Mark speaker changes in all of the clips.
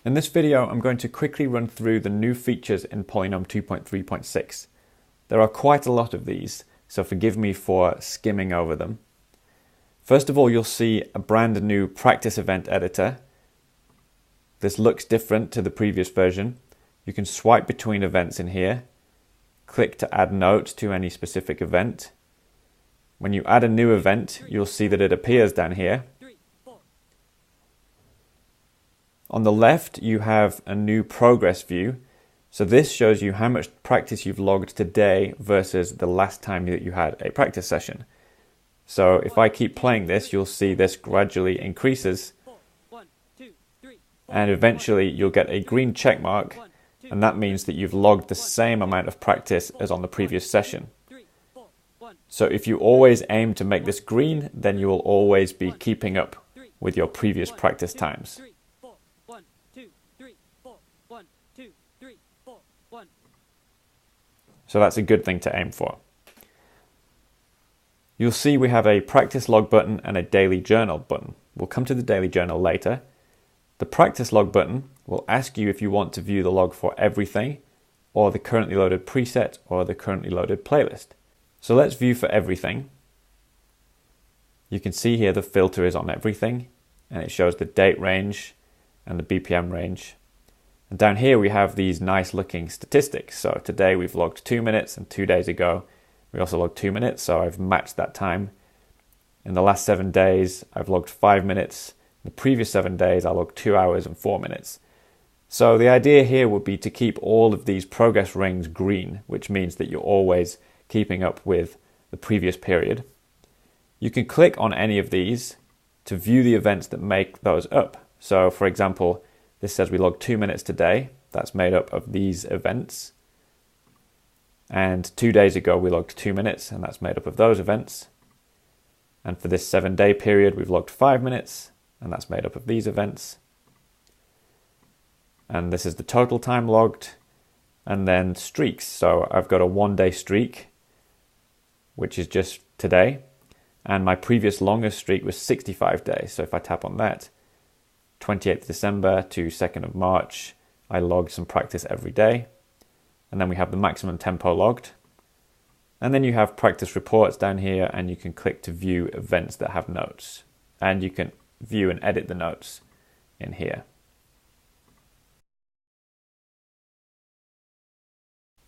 Speaker 1: In this video, I'm going to quickly run through the new features in PolyNome 2.3.6. There are quite a lot of these, so forgive me for skimming over them. First of all, you'll see a brand new practice event editor. This looks different to the previous version. You can swipe between events in here, click to add notes to any specific event. When you add a new event, you'll see that it appears down here. On the left, you have a new progress view. So this shows you how much practice you've logged today versus the last time that you had a practice session. So if I keep playing this, you'll see this gradually increases. And eventually you'll get a green check mark, and that means that you've logged the same amount of practice as on the previous session. So if you always aim to make this green, then you will always be keeping up with your previous practice times. So that's a good thing to aim for. You'll see we have a practice log button and a daily journal button. We'll come to the daily journal later. The practice log button will ask you if you want to view the log for everything, or the currently loaded preset, or the currently loaded playlist. So let's view for everything. You can see here the filter is on everything, and it shows the date range and the BPM range. And down here we have these nice looking statistics. So today we've logged 2 minutes, and 2 days ago we also logged 2 minutes, so I've matched that time. In the last 7 days I've logged 5 minutes. In the previous 7 days I logged 2 hours and 4 minutes. So the idea here would be to keep all of these progress rings green, which means that you're always keeping up with the previous period. You can click on any of these to view the events that make those up. So for example, this says we logged 2 minutes today. That's made up of these events. And 2 days ago we logged 2 minutes, and that's made up of those events. And for this 7-day period we've logged 5 minutes, and that's made up of these events. And this is the total time logged. And then streaks. So I've got a 1-day streak, which is just today. And my previous longest streak was 65 days. So if I tap on that, 28th December to 2nd of March, I logged some practice every day. And then we have the maximum tempo logged. And then you have practice reports down here, and you can click to view events that have notes. And you can view and edit the notes in here.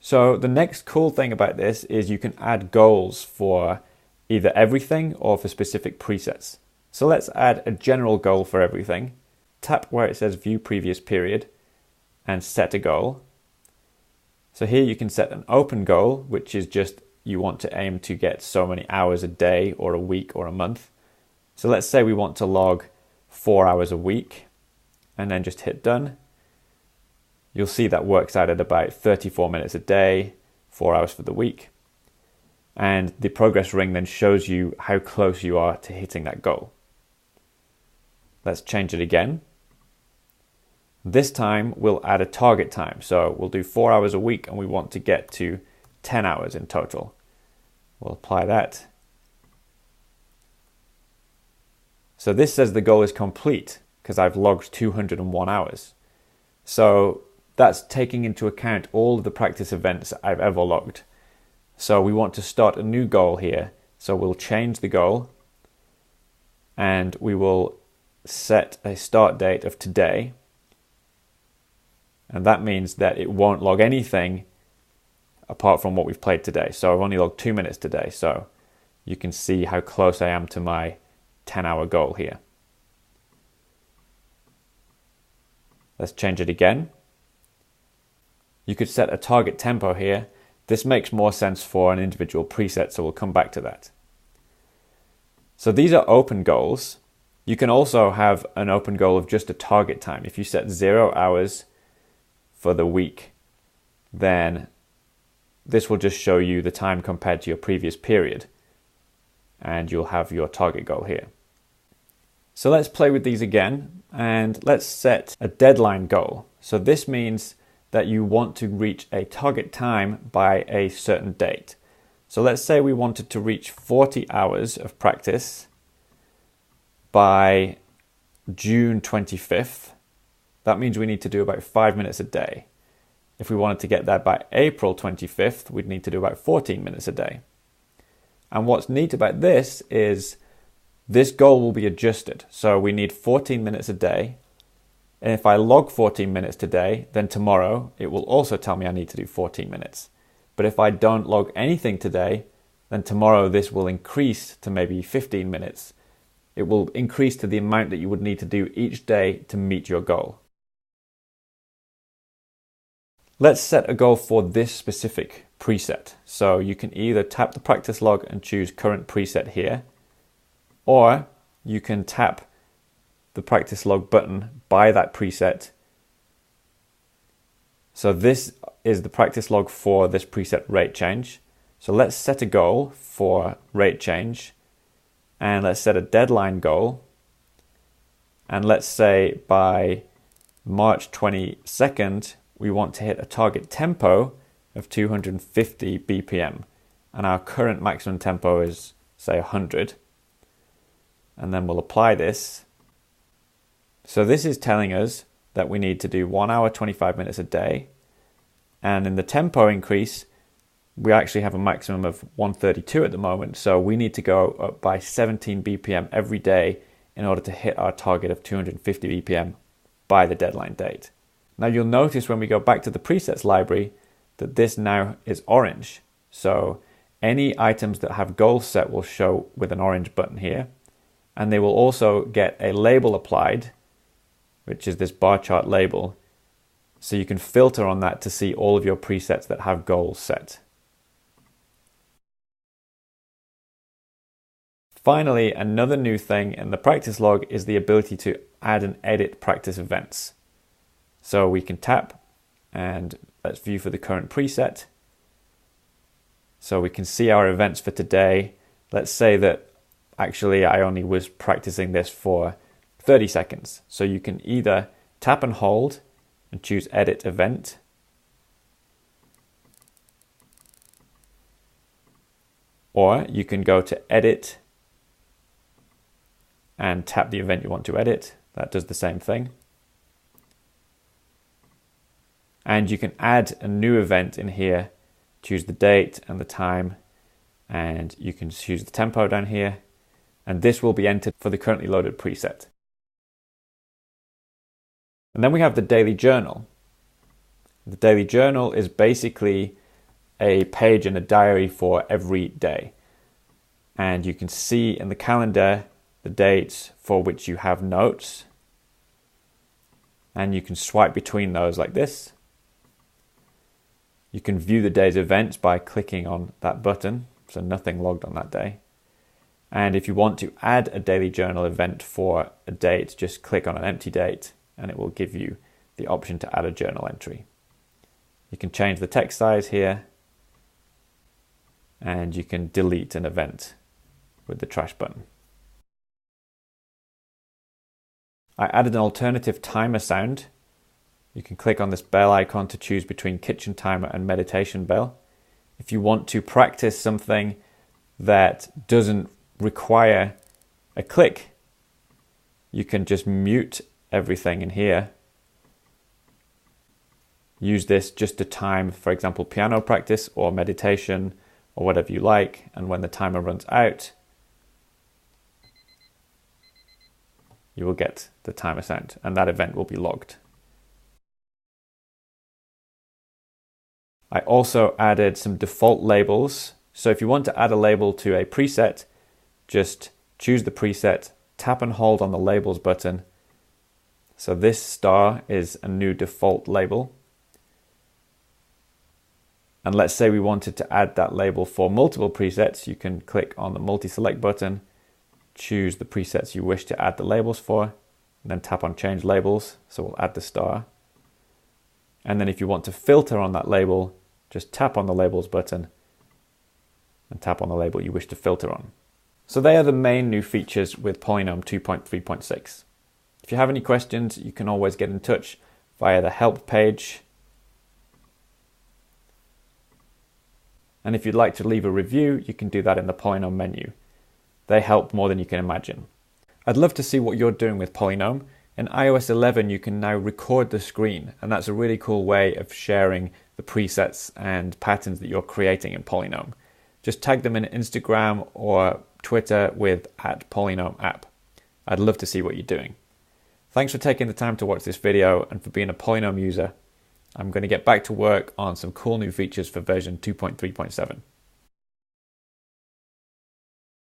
Speaker 1: So the next cool thing about this is you can add goals for either everything or for specific presets. So let's add a general goal for everything. Tap where it says view previous period and set a goal. So here you can set an open goal, which is just you want to aim to get so many hours a day or a week or a month. So let's say we want to log 4 hours a week, and then just hit done. You'll see that works out at about 34 minutes a day, 4 hours for the week. And the progress ring then shows you how close you are to hitting that goal. Let's change it again. This time we'll add a target time. So we'll do 4 hours a week, and we want to get to 10 hours in total. We'll apply that. So this says the goal is complete because I've logged 201 hours. So that's taking into account all of the practice events I've ever logged. So we want to start a new goal here. So we'll change the goal, and we will set a start date of today. And that means that it won't log anything apart from what we've played today. So I've only logged 2 minutes today. So you can see how close I am to my 10-hour goal here. Let's change it again. You could set a target tempo here. This makes more sense for an individual preset, so we'll come back to that. So these are open goals. You can also have an open goal of just a target time. If you set 0 hours for the week, then this will just show you the time compared to your previous period, and you'll have your target goal here. So let's play with these again, and let's set a deadline goal. So this means that you want to reach a target time by a certain date. So let's say we wanted to reach 40 hours of practice by June 25th. that means we need to do about 5 minutes a day. If we wanted to get there by April 25th, we'd need to do about 14 minutes a day. And what's neat about this is this goal will be adjusted. So we need 14 minutes a day. And if I log 14 minutes today, then tomorrow it will also tell me I need to do 14 minutes. But if I don't log anything today, then tomorrow this will increase to maybe 15 minutes. It will increase to the amount that you would need to do each day to meet your goal. Let's set a goal for this specific preset. So you can either tap the practice log and choose current preset here, or you can tap the practice log button by that preset. So this is the practice log for this preset rate change. So let's set a goal for rate change, and let's set a deadline goal. And let's say by March 22nd, we want to hit a target tempo of 250 BPM. And our current maximum tempo is, say, 100. And then we'll apply this. So this is telling us that we need to do 1 hour, 25 minutes a day. And in the tempo increase, we actually have a maximum of 132 at the moment. So we need to go up by 17 BPM every day in order to hit our target of 250 BPM by the deadline date. Now you'll notice when we go back to the presets library that this now is orange. So any items that have goals set will show with an orange button here. And they will also get a label applied, which is this bar chart label. So you can filter on that to see all of your presets that have goals set. Finally, another new thing in the practice log is the ability to add and edit practice events. So we can tap and let's view for the current preset. So we can see our events for today. Let's say that actually I only was practicing this for 30 seconds. So you can either tap and hold and choose edit event, or you can go to edit and tap the event you want to edit. That does the same thing. And you can add a new event in here, choose the date and the time, and you can choose the tempo down here, and this will be entered for the currently loaded preset. And then we have the daily journal. The daily journal is basically a page in a diary for every day. And you can see in the calendar the dates for which you have notes. And you can swipe between those like this. You can view the day's events by clicking on that button, so nothing logged on that day. And if you want to add a daily journal event for a date, just click on an empty date and it will give you the option to add a journal entry. You can change the text size here, and you can delete an event with the trash button. I added an alternative timer sound. You can click on this bell icon to choose between kitchen timer and meditation bell. If you want to practice something that doesn't require a click, you can just mute everything in here. Use this just to time, for example, piano practice or meditation or whatever you like. And when the timer runs out, you will get the timer sound and that event will be logged. I also added some default labels. So if you want to add a label to a preset, just choose the preset, tap and hold on the labels button. So this star is a new default label. And let's say we wanted to add that label for multiple presets. You can click on the multi-select button, choose the presets you wish to add the labels for, and then tap on change labels. So we'll add the star. And then if you want to filter on that label, just tap on the labels button and tap on the label you wish to filter on. So they are the main new features with PolyNome 2.3.6. If you have any questions, you can always get in touch via the help page. And if you'd like to leave a review, you can do that in the PolyNome menu. They help more than you can imagine. I'd love to see what you're doing with PolyNome. In iOS 11, you can now record the screen, and that's a really cool way of sharing the presets and patterns that you're creating in PolyNome. Just tag them in Instagram or Twitter with @PolyNomeApp. I'd love to see what you're doing. Thanks for taking the time to watch this video and for being a PolyNome user. I'm going to get back to work on some cool new features for version 2.3.7.